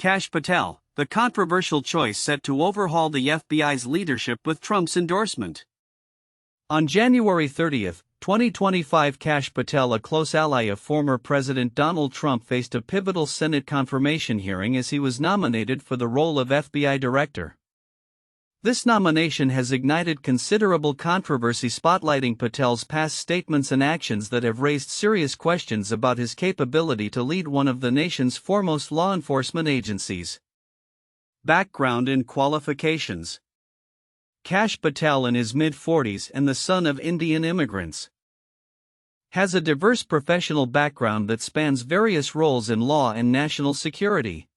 Kash Patel, the controversial choice set to overhaul the FBI's leadership with Trump's endorsement. On January 30, 2025, Kash Patel, a close ally of former President Donald Trump, faced a pivotal Senate confirmation hearing as he was nominated for the role of FBI director. This nomination has ignited considerable controversy, spotlighting Patel's past statements and actions that have raised serious questions about his capability to lead one of the nation's foremost law enforcement agencies. Background and qualifications. Kash Patel, in his mid-40s and the son of Indian immigrants, has a diverse professional background that spans various roles in law and national security.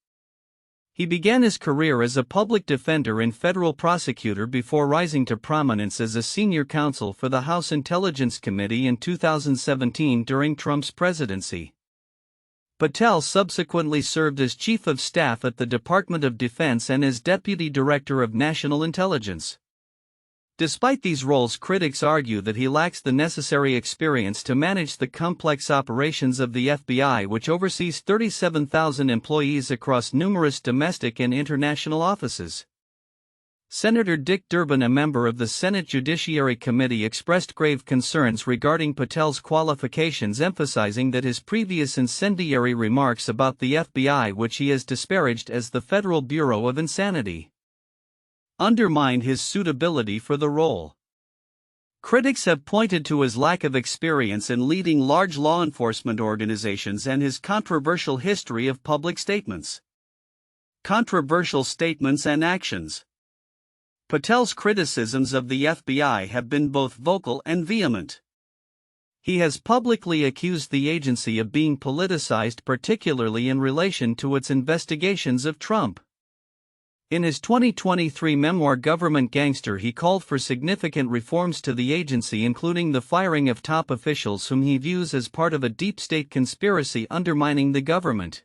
He began his career as a public defender and federal prosecutor before rising to prominence as a senior counsel for the House Intelligence Committee in 2017 during Trump's presidency. Patel subsequently served as Chief of Staff at the Department of Defense and as Deputy Director of National Intelligence. Despite these roles, critics argue that he lacks the necessary experience to manage the complex operations of the FBI, which oversees 37,000 employees across numerous domestic and international offices. Senator Dick Durbin, a member of the Senate Judiciary Committee, expressed grave concerns regarding Patel's qualifications, emphasizing that his previous incendiary remarks about the FBI, which he has disparaged as the Federal Bureau of Insanity, undermined his suitability for the role. Critics have pointed to his lack of experience in leading large law enforcement organizations and his controversial history of public statements. Controversial statements and actions. Patel's criticisms of the FBI have been both vocal and vehement. He has publicly accused the agency of being politicized, particularly in relation to its investigations of Trump. In his 2023 memoir Government Gangster, he called for significant reforms to the agency, including the firing of top officials whom he views as part of a deep state conspiracy undermining the government.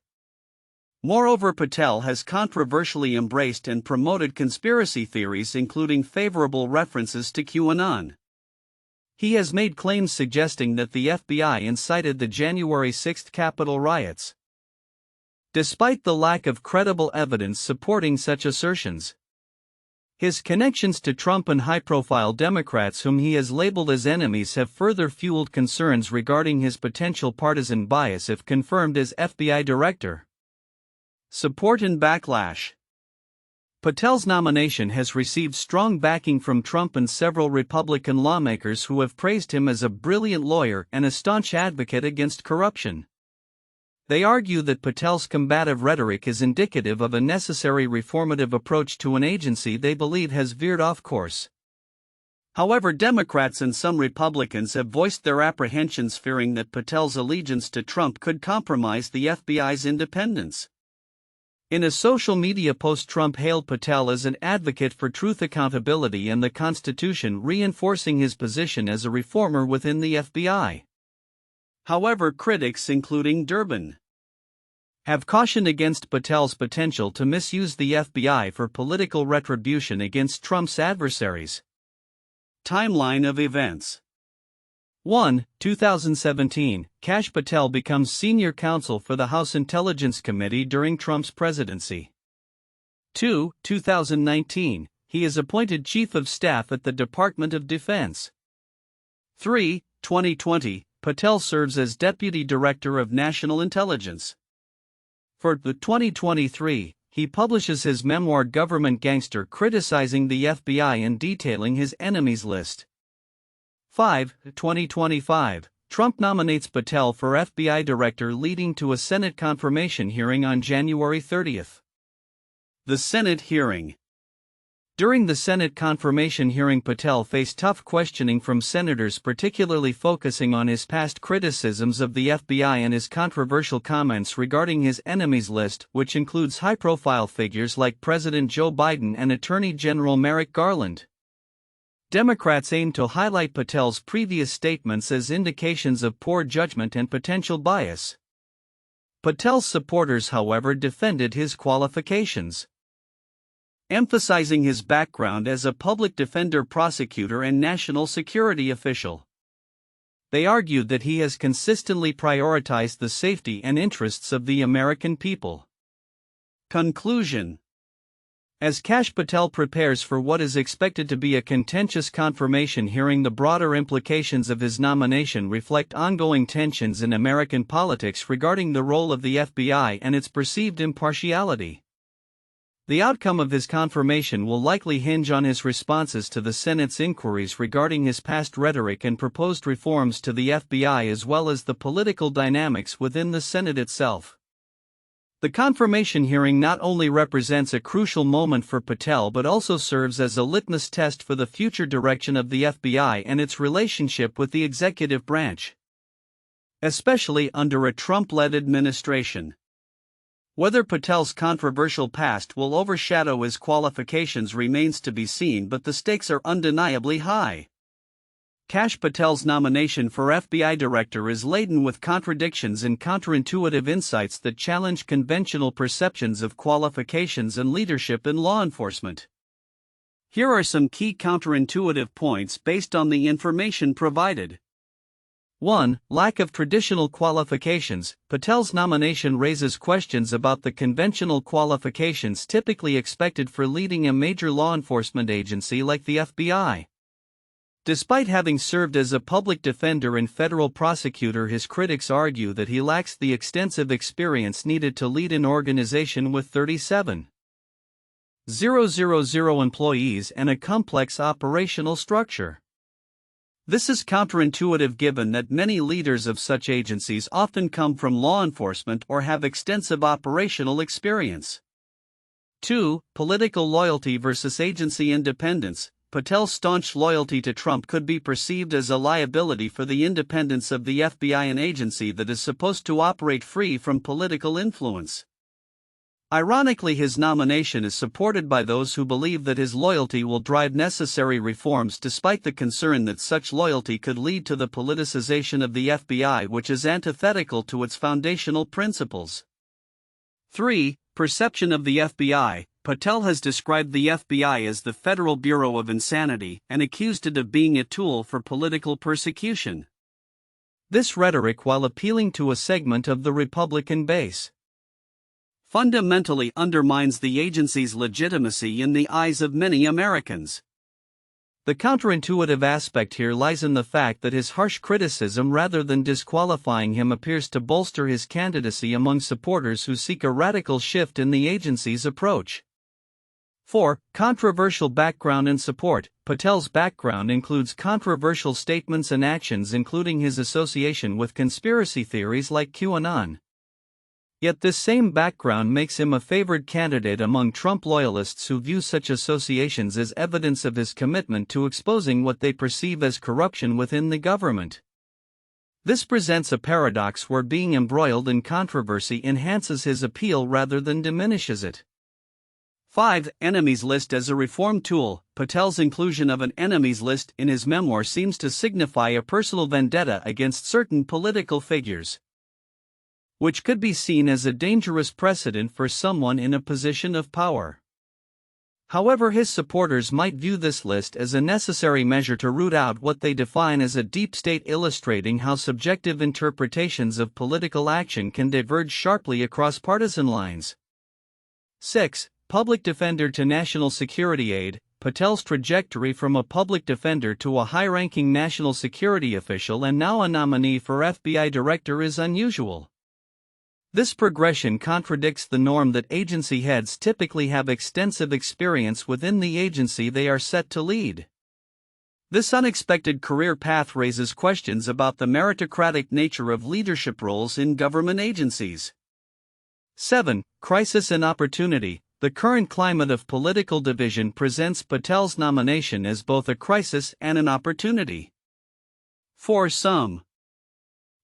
Moreover, Patel has controversially embraced and promoted conspiracy theories, including favorable references to QAnon. He has made claims suggesting that the FBI incited the January 6 Capitol riots. Despite the lack of credible evidence supporting such assertions, his connections to Trump and high-profile Democrats whom he has labeled as enemies have further fueled concerns regarding his potential partisan bias if confirmed as FBI director. Support and backlash. Patel's nomination has received strong backing from Trump and several Republican lawmakers who have praised him as a brilliant lawyer and a staunch advocate against corruption. They argue that Patel's combative rhetoric is indicative of a necessary reformative approach to an agency they believe has veered off course. However, Democrats and some Republicans have voiced their apprehensions, fearing that Patel's allegiance to Trump could compromise the FBI's independence. In a social media post, Trump hailed Patel as an advocate for truth, accountability, and the Constitution, reinforcing his position as a reformer within the FBI. However, critics, including Durbin, have cautioned against Patel's potential to misuse the FBI for political retribution against Trump's adversaries. Timeline of events. 1. 2017, Kash Patel becomes senior counsel for the House Intelligence Committee during Trump's presidency. 2. 2019, he is appointed Chief of Staff at the Department of Defense. 3. 2020, Patel serves as Deputy Director of National Intelligence. For the 2023, he publishes his memoir Government Gangster, criticizing the FBI and detailing his enemies list. 5. 2025, Trump nominates Patel for FBI director, leading to a Senate confirmation hearing on January 30. The Senate hearing. During the Senate confirmation hearing, Patel faced tough questioning from senators, particularly focusing on his past criticisms of the FBI and his controversial comments regarding his enemies list, which includes high-profile figures like President Joe Biden and Attorney General Merrick Garland. Democrats aim to highlight Patel's previous statements as indications of poor judgment and potential bias. Patel's supporters, however, defended his qualifications, emphasizing his background as a public defender, prosecutor, and national security official. They argued that he has consistently prioritized the safety and interests of the American people. Conclusion. As Kash Patel prepares for what is expected to be a contentious confirmation hearing, the broader implications of his nomination reflect ongoing tensions in American politics regarding the role of the FBI and its perceived impartiality. The outcome of his confirmation will likely hinge on his responses to the Senate's inquiries regarding his past rhetoric and proposed reforms to the FBI, as well as the political dynamics within the Senate itself. The confirmation hearing not only represents a crucial moment for Patel but also serves as a litmus test for the future direction of the FBI and its relationship with the executive branch, especially under a Trump-led administration. Whether Patel's controversial past will overshadow his qualifications remains to be seen, but the stakes are undeniably high. Kash Patel's nomination for FBI director is laden with contradictions and counterintuitive insights that challenge conventional perceptions of qualifications and leadership in law enforcement. Here are some key counterintuitive points based on the information provided. 1. Lack of traditional qualifications. Patel's nomination raises questions about the conventional qualifications typically expected for leading a major law enforcement agency like the FBI. Despite having served as a public defender and federal prosecutor, his critics argue that he lacks the extensive experience needed to lead an organization with 37,000 employees and a complex operational structure. This is counterintuitive given that many leaders of such agencies often come from law enforcement or have extensive operational experience. 2. Political loyalty versus agency independence. Patel's staunch loyalty to Trump could be perceived as a liability for the independence of the FBI, an agency that is supposed to operate free from political influence. Ironically, his nomination is supported by those who believe that his loyalty will drive necessary reforms, despite the concern that such loyalty could lead to the politicization of the FBI, which is antithetical to its foundational principles. 3. Perception of the FBI. Patel has described the FBI as the Federal Bureau of Insanity and accused it of being a tool for political persecution. This rhetoric, while appealing to a segment of the Republican base, fundamentally undermines the agency's legitimacy in the eyes of many Americans. The counterintuitive aspect here lies in the fact that his harsh criticism, rather than disqualifying him, appears to bolster his candidacy among supporters who seek a radical shift in the agency's approach. 4. Controversial background and support. Patel's background includes controversial statements and actions, including his association with conspiracy theories like QAnon. Yet this same background makes him a favored candidate among Trump loyalists who view such associations as evidence of his commitment to exposing what they perceive as corruption within the government. This presents a paradox where being embroiled in controversy enhances his appeal rather than diminishes it. 5. Enemies list as a reform tool. Patel's inclusion of an enemies list in his memoir seems to signify a personal vendetta against certain political figures, which could be seen as a dangerous precedent for someone in a position of power. However, his supporters might view this list as a necessary measure to root out what they define as a deep state, illustrating how subjective interpretations of political action can diverge sharply across partisan lines. 6. Public defender to national security aide. Patel's trajectory from a public defender to a high-ranking national security official and now a nominee for FBI director is unusual. This progression contradicts the norm that agency heads typically have extensive experience within the agency they are set to lead. This unexpected career path raises questions about the meritocratic nature of leadership roles in government agencies. 7. Crisis and opportunity. The current climate of political division presents Patel's nomination as both a crisis and an opportunity. For some,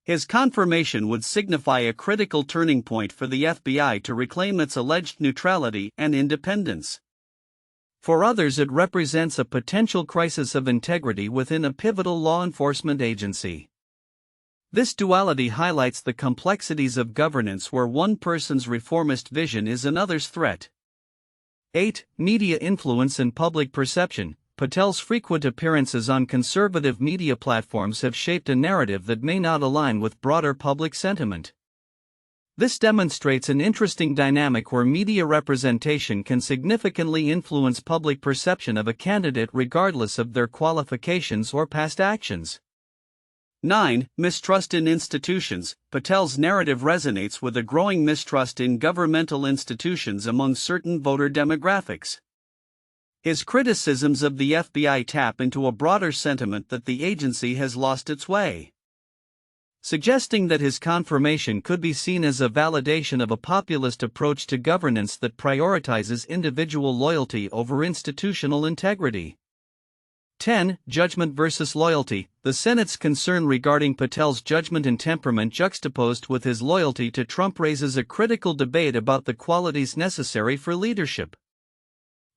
his confirmation would signify a critical turning point for the FBI to reclaim its alleged neutrality and independence. For others, it represents a potential crisis of integrity within a pivotal law enforcement agency. This duality highlights the complexities of governance, where one person's reformist vision is another's threat. 8. Media influence and public perception. Patel's frequent appearances on conservative media platforms have shaped a narrative that may not align with broader public sentiment. This demonstrates an interesting dynamic where media representation can significantly influence public perception of a candidate regardless of their qualifications or past actions. 9. Mistrust in institutions. Patel's narrative resonates with a growing mistrust in governmental institutions among certain voter demographics. His criticisms of the FBI tap into a broader sentiment that the agency has lost its way, suggesting that his confirmation could be seen as a validation of a populist approach to governance that prioritizes individual loyalty over institutional integrity. 10. Judgment versus loyalty. The Senate's concern regarding Patel's judgment and temperament juxtaposed with his loyalty to Trump raises a critical debate about the qualities necessary for leadership.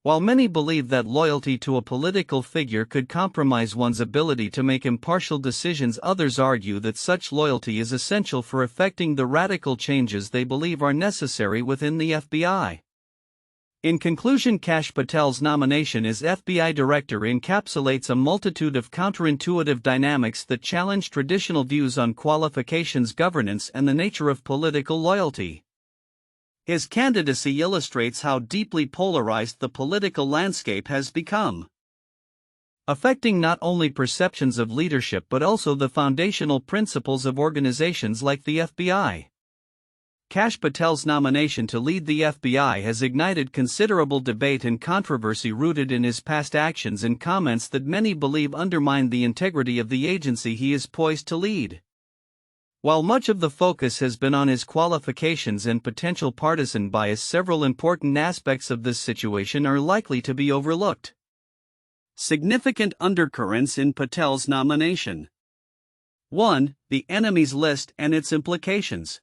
While many believe that loyalty to a political figure could compromise one's ability to make impartial decisions, others argue that such loyalty is essential for effecting the radical changes they believe are necessary within the FBI. In conclusion, Kash Patel's nomination as FBI director encapsulates a multitude of counterintuitive dynamics that challenge traditional views on qualifications, governance, and the nature of political loyalty. His candidacy illustrates how deeply polarized the political landscape has become, affecting not only perceptions of leadership but also the foundational principles of organizations like the FBI. Kash Patel's nomination to lead the FBI has ignited considerable debate and controversy rooted in his past actions and comments that many believe undermine the integrity of the agency he is poised to lead. While much of the focus has been on his qualifications and potential partisan bias, several important aspects of this situation are likely to be overlooked. Significant undercurrents in Patel's nomination. 1. The enemies list and its implications.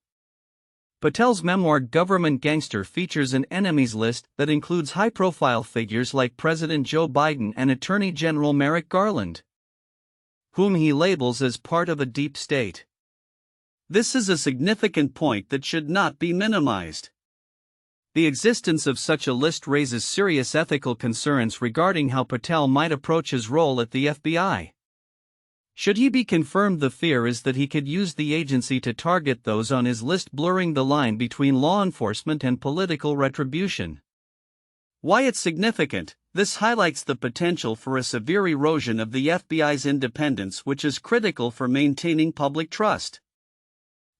Patel's memoir Government Gangster features an enemies list that includes high-profile figures like President Joe Biden and Attorney General Merrick Garland, whom he labels as part of a deep state. This is a significant point that should not be minimized. The existence of such a list raises serious ethical concerns regarding how Patel might approach his role at the FBI. Should he be confirmed, the fear is that he could use the agency to target those on his list, blurring the line between law enforcement and political retribution. Why it's significant? This highlights the potential for a severe erosion of the FBI's independence, which is critical for maintaining public trust.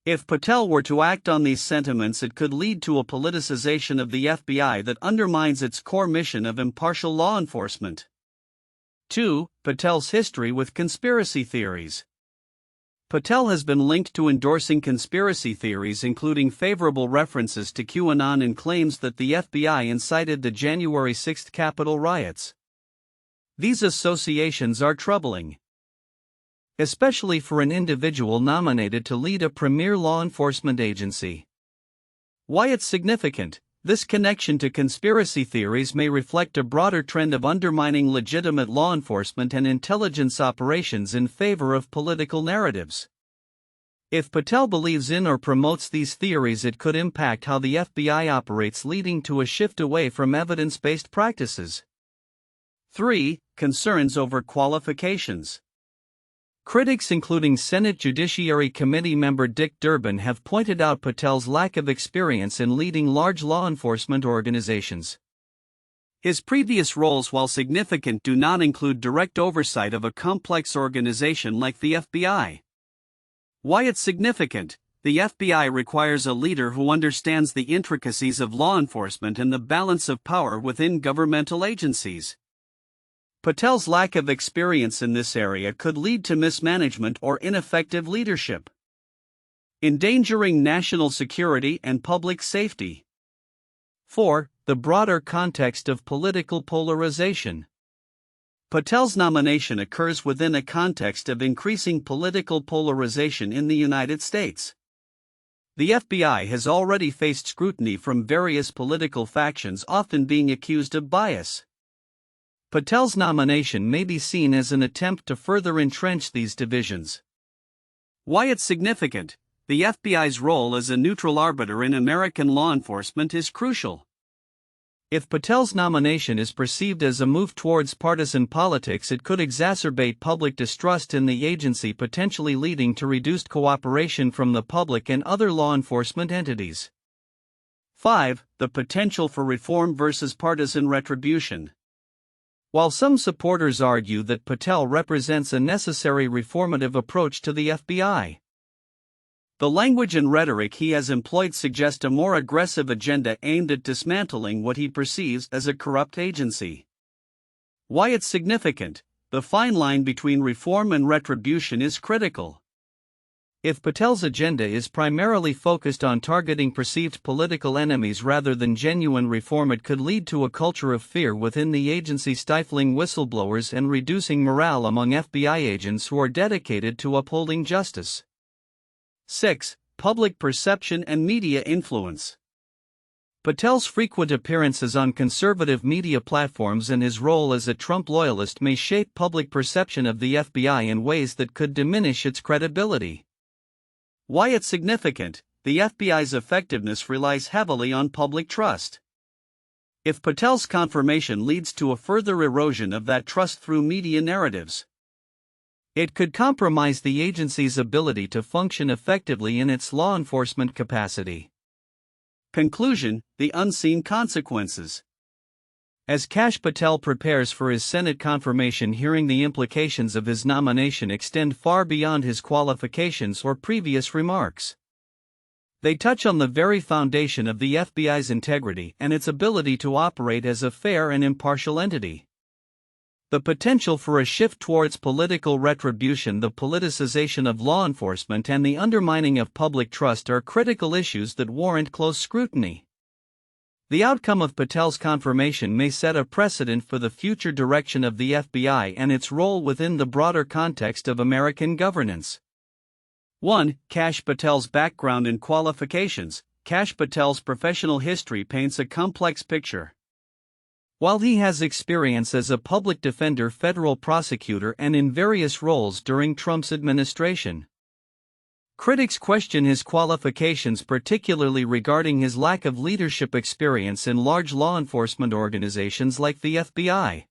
If Patel were to act on these sentiments, it could lead to a politicization of the FBI that undermines its core mission of impartial law enforcement. 2. Patel's history with conspiracy theories. Patel has been linked to endorsing conspiracy theories, including favorable references to QAnon and claims that the FBI incited the January 6 Capitol riots. These associations are troubling, especially for an individual nominated to lead a premier law enforcement agency. Why it's significant? This connection to conspiracy theories may reflect a broader trend of undermining legitimate law enforcement and intelligence operations in favor of political narratives. If Patel believes in or promotes these theories, it could impact how the FBI operates, leading to a shift away from evidence-based practices. 3. Concerns over qualifications. Critics, including Senate Judiciary Committee member Dick Durbin, have pointed out Patel's lack of experience in leading large law enforcement organizations. His previous roles, while significant, do not include direct oversight of a complex organization like the FBI. Why it's significant? The FBI requires a leader who understands the intricacies of law enforcement and the balance of power within governmental agencies. Patel's lack of experience in this area could lead to mismanagement or ineffective leadership, endangering national security and public safety. 4. The broader context of political polarization. Patel's nomination occurs within a context of increasing political polarization in the United States. The FBI has already faced scrutiny from various political factions, often being accused of bias. Patel's nomination may be seen as an attempt to further entrench these divisions. Why it's significant? The FBI's role as a neutral arbiter in American law enforcement is crucial. If Patel's nomination is perceived as a move towards partisan politics, it could exacerbate public distrust in the agency, potentially leading to reduced cooperation from the public and other law enforcement entities. 5. The potential for reform versus partisan retribution. While some supporters argue that Patel represents a necessary reformative approach to the FBI, the language and rhetoric he has employed suggest a more aggressive agenda aimed at dismantling what he perceives as a corrupt agency. Why it's significant: the fine line between reform and retribution is critical. If Patel's agenda is primarily focused on targeting perceived political enemies rather than genuine reform, it could lead to a culture of fear within the agency, stifling whistleblowers and reducing morale among FBI agents who are dedicated to upholding justice. 6. Public perception and media influence. Patel's frequent appearances on conservative media platforms and his role as a Trump loyalist may shape public perception of the FBI in ways that could diminish its credibility. Why it's significant: the FBI's effectiveness relies heavily on public trust. If Patel's confirmation leads to a further erosion of that trust through media narratives, it could compromise the agency's ability to function effectively in its law enforcement capacity. Conclusion: the unseen consequences. As Kash Patel prepares for his Senate confirmation hearing, the implications of his nomination extend far beyond his qualifications or previous remarks. They touch on the very foundation of the FBI's integrity and its ability to operate as a fair and impartial entity. The potential for a shift towards political retribution, the politicization of law enforcement, and the undermining of public trust are critical issues that warrant close scrutiny. The outcome of Patel's confirmation may set a precedent for the future direction of the FBI and its role within the broader context of American governance. 1. Kash Patel's background and qualifications. Kash Patel's professional history paints a complex picture. While he has experience as a public defender, federal prosecutor, and in various roles during Trump's administration, critics question his qualifications, particularly regarding his lack of leadership experience in large law enforcement organizations like the FBI.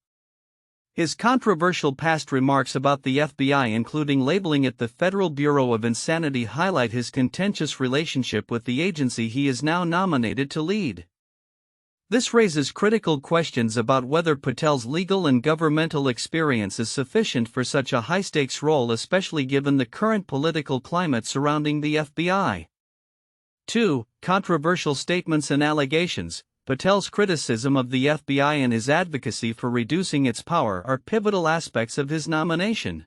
His controversial past remarks about the FBI, including labeling it the Federal Bureau of Insanity, highlight his contentious relationship with the agency he is now nominated to lead. This raises critical questions about whether Patel's legal and governmental experience is sufficient for such a high-stakes role, especially given the current political climate surrounding the FBI. 2. Controversial statements and allegations. Patel's criticism of the FBI and his advocacy for reducing its power are pivotal aspects of his nomination.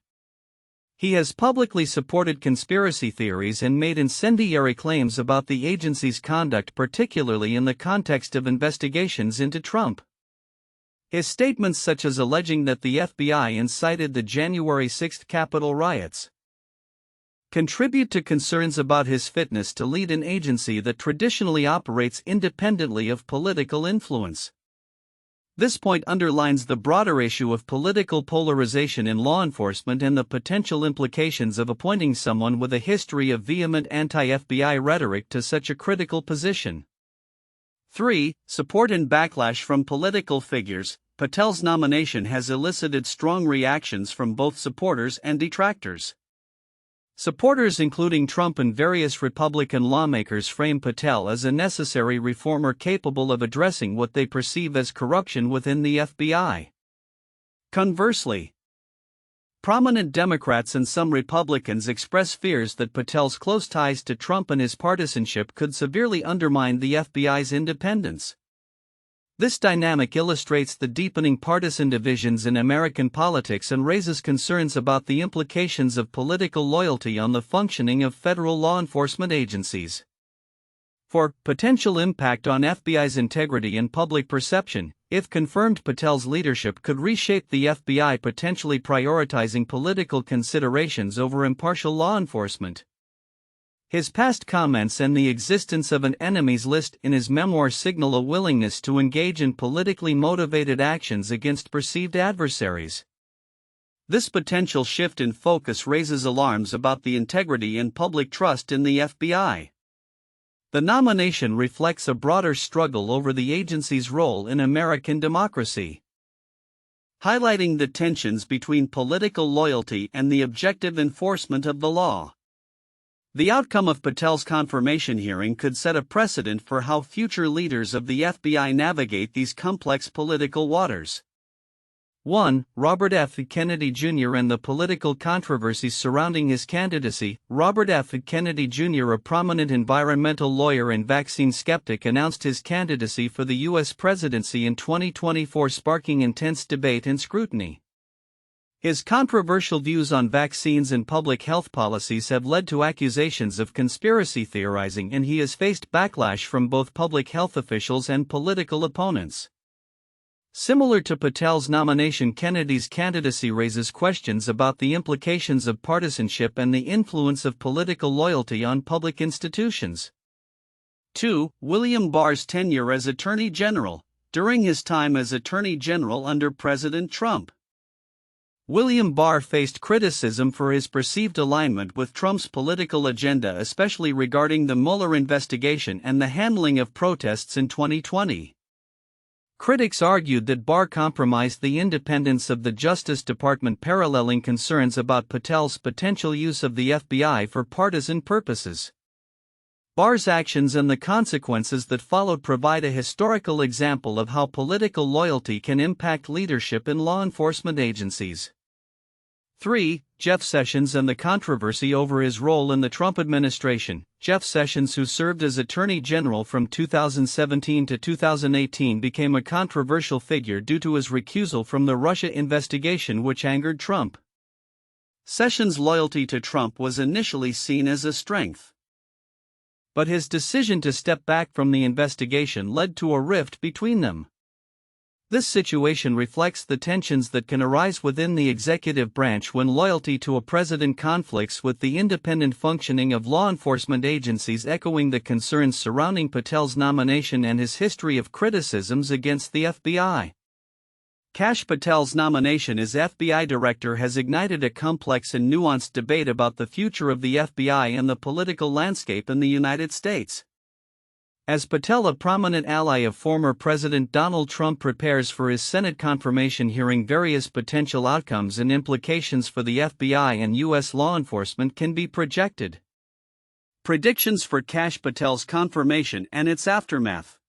He has publicly supported conspiracy theories and made incendiary claims about the agency's conduct, particularly in the context of investigations into Trump. His statements, such as alleging that the FBI incited the January 6 Capitol riots, contribute to concerns about his fitness to lead an agency that traditionally operates independently of political influence. This point underlines the broader issue of political polarization in law enforcement and the potential implications of appointing someone with a history of vehement anti-FBI rhetoric to such a critical position. 3. Support and backlash from political figures. Patel's nomination has elicited strong reactions from both supporters and detractors. Supporters, including Trump and various Republican lawmakers, frame Patel as a necessary reformer capable of addressing what they perceive as corruption within the FBI. Conversely, prominent Democrats and some Republicans express fears that Patel's close ties to Trump and his partisanship could severely undermine the FBI's independence. This dynamic illustrates the deepening partisan divisions in American politics and raises concerns about the implications of political loyalty on the functioning of federal law enforcement agencies. 4. Potential impact on FBI's integrity and public perception. If confirmed, Patel's leadership could reshape the FBI, potentially prioritizing political considerations over impartial law enforcement. His past comments and the existence of an enemies list in his memoir signal a willingness to engage in politically motivated actions against perceived adversaries. This potential shift in focus raises alarms about the integrity and public trust in the FBI. The nomination reflects a broader struggle over the agency's role in American democracy, highlighting the tensions between political loyalty and the objective enforcement of the law. The outcome of Patel's confirmation hearing could set a precedent for how future leaders of the FBI navigate these complex political waters. 1. Robert F. Kennedy Jr. and the political controversies surrounding his candidacy. Robert F. Kennedy Jr., a prominent environmental lawyer and vaccine skeptic, announced his candidacy for the U.S. presidency in 2024, sparking intense debate and scrutiny. His controversial views on vaccines and public health policies have led to accusations of conspiracy theorizing, and he has faced backlash from both public health officials and political opponents. Similar to Patel's nomination, Kennedy's candidacy raises questions about the implications of partisanship and the influence of political loyalty on public institutions. 2. William Barr's tenure as Attorney General. During his time as Attorney General under President Trump, William Barr faced criticism for his perceived alignment with Trump's political agenda, especially regarding the Mueller investigation and the handling of protests in 2020. Critics argued that Barr compromised the independence of the Justice Department, paralleling concerns about Patel's potential use of the FBI for partisan purposes. Barr's actions and the consequences that followed provide a historical example of how political loyalty can impact leadership in law enforcement agencies. 3. Jeff Sessions and the controversy over his role in the Trump administration. Jeff Sessions, who served as Attorney General from 2017 to 2018, became a controversial figure due to his recusal from the Russia investigation, which angered Trump. Sessions' loyalty to Trump was initially seen as a strength, but his decision to step back from the investigation led to a rift between them. This situation reflects the tensions that can arise within the executive branch when loyalty to a president conflicts with the independent functioning of law enforcement agencies, echoing the concerns surrounding Patel's nomination and his history of criticisms against the FBI. Kash Patel's nomination as FBI director has ignited a complex and nuanced debate about the future of the FBI and the political landscape in the United States. As Patel, a prominent ally of former President Donald Trump, prepares for his Senate confirmation hearing, various potential outcomes and implications for the FBI and U.S. law enforcement can be projected. Predictions for Kash Patel's confirmation and its aftermath.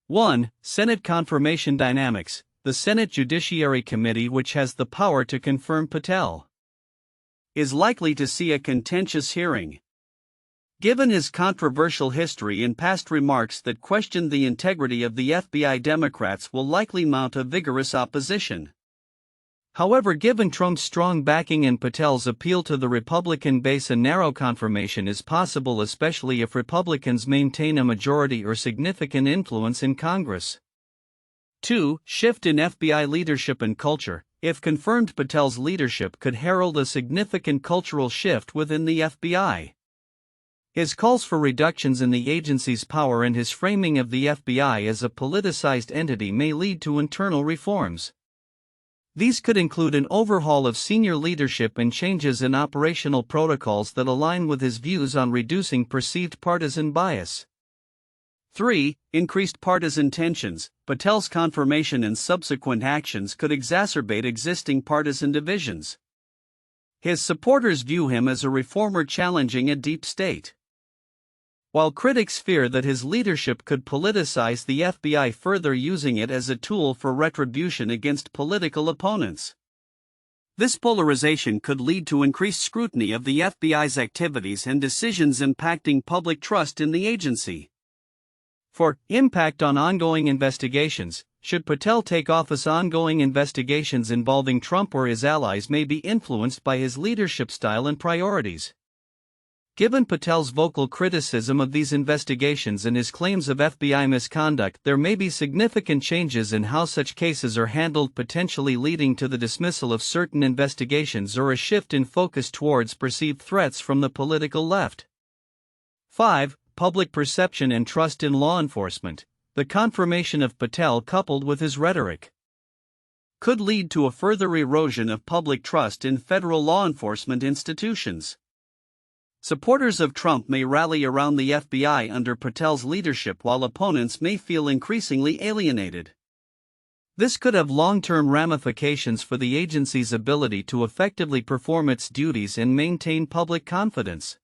1. Senate confirmation dynamics. The Senate Judiciary Committee, which has the power to confirm Patel, is likely to see a contentious hearing. Given his controversial history and past remarks that questioned the integrity of the FBI, Democrats will likely mount a vigorous opposition. However, given Trump's strong backing and Patel's appeal to the Republican base, a narrow confirmation is possible, especially if Republicans maintain a majority or significant influence in Congress. 2. Shift in FBI leadership and culture. If confirmed, Patel's leadership could herald a significant cultural shift within the FBI. His calls for reductions in the agency's power and his framing of the FBI as a politicized entity may lead to internal reforms. These could include an overhaul of senior leadership and changes in operational protocols that align with his views on reducing perceived partisan bias. 3. Increased partisan tensions. Patel's confirmation and subsequent actions could exacerbate existing partisan divisions. His supporters view him as a reformer challenging a deep state, while critics fear that his leadership could politicize the FBI, further using it as a tool for retribution against political opponents. This polarization could lead to increased scrutiny of the FBI's activities and decisions, impacting public trust in the agency. 4. Impact on ongoing investigations. Should Patel take office, ongoing investigations involving Trump or his allies may be influenced by his leadership style and priorities. Given Patel's vocal criticism of these investigations and his claims of FBI misconduct, there may be significant changes in how such cases are handled, potentially leading to the dismissal of certain investigations or a shift in focus towards perceived threats from the political left. 5. Public perception and trust in law enforcement. The confirmation of Patel, coupled with his rhetoric, could lead to a further erosion of public trust in federal law enforcement institutions. Supporters of Trump may rally around the FBI under Patel's leadership, while opponents may feel increasingly alienated. This could have long-term ramifications for the agency's ability to effectively perform its duties and maintain public confidence.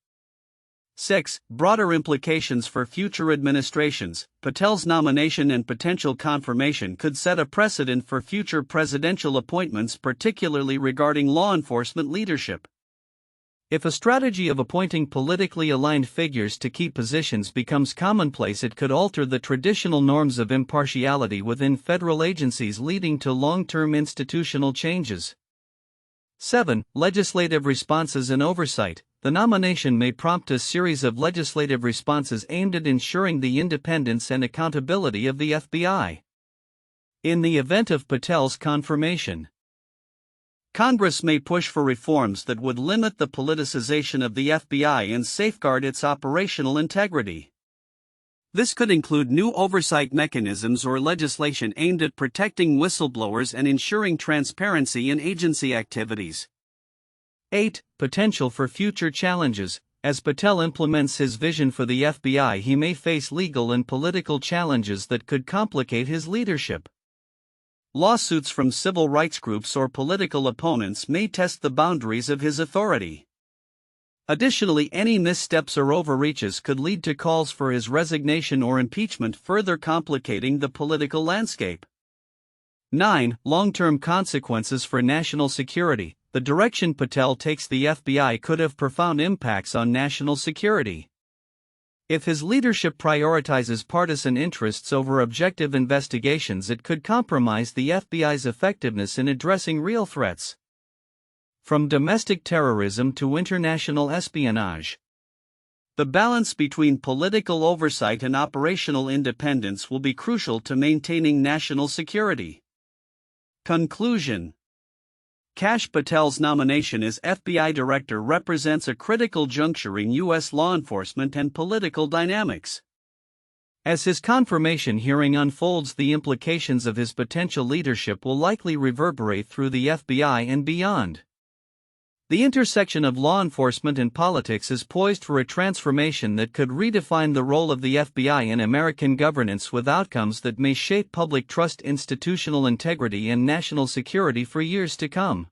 6. Broader implications for future administrations. Patel's nomination and potential confirmation could set a precedent for future presidential appointments, particularly regarding law enforcement leadership. If a strategy of appointing politically aligned figures to key positions becomes commonplace, it could alter the traditional norms of impartiality within federal agencies, leading to long-term institutional changes. 7. Legislative responses and oversight. The nomination may prompt a series of legislative responses aimed at ensuring the independence and accountability of the FBI. In the event of Patel's confirmation, Congress may push for reforms that would limit the politicization of the FBI and safeguard its operational integrity. This could include new oversight mechanisms or legislation aimed at protecting whistleblowers and ensuring transparency in agency activities. 8. Potential for future challenges. As Patel implements his vision for the FBI, he may face legal and political challenges that could complicate his leadership. Lawsuits from civil rights groups or political opponents may test the boundaries of his authority. Additionally, any missteps or overreaches could lead to calls for his resignation or impeachment, further complicating the political landscape. 9. Long-term consequences for national security. The direction Patel takes the FBI could have profound impacts on national security. If his leadership prioritizes partisan interests over objective investigations, it could compromise the FBI's effectiveness in addressing real threats, from domestic terrorism to international espionage. The balance between political oversight and operational independence will be crucial to maintaining national security. Conclusion. Kash Patel's nomination as FBI director represents a critical juncture in U.S. law enforcement and political dynamics. As his confirmation hearing unfolds, the implications of his potential leadership will likely reverberate through the FBI and beyond. The intersection of law enforcement and politics is poised for a transformation that could redefine the role of the FBI in American governance, with outcomes that may shape public trust, institutional integrity, and national security for years to come.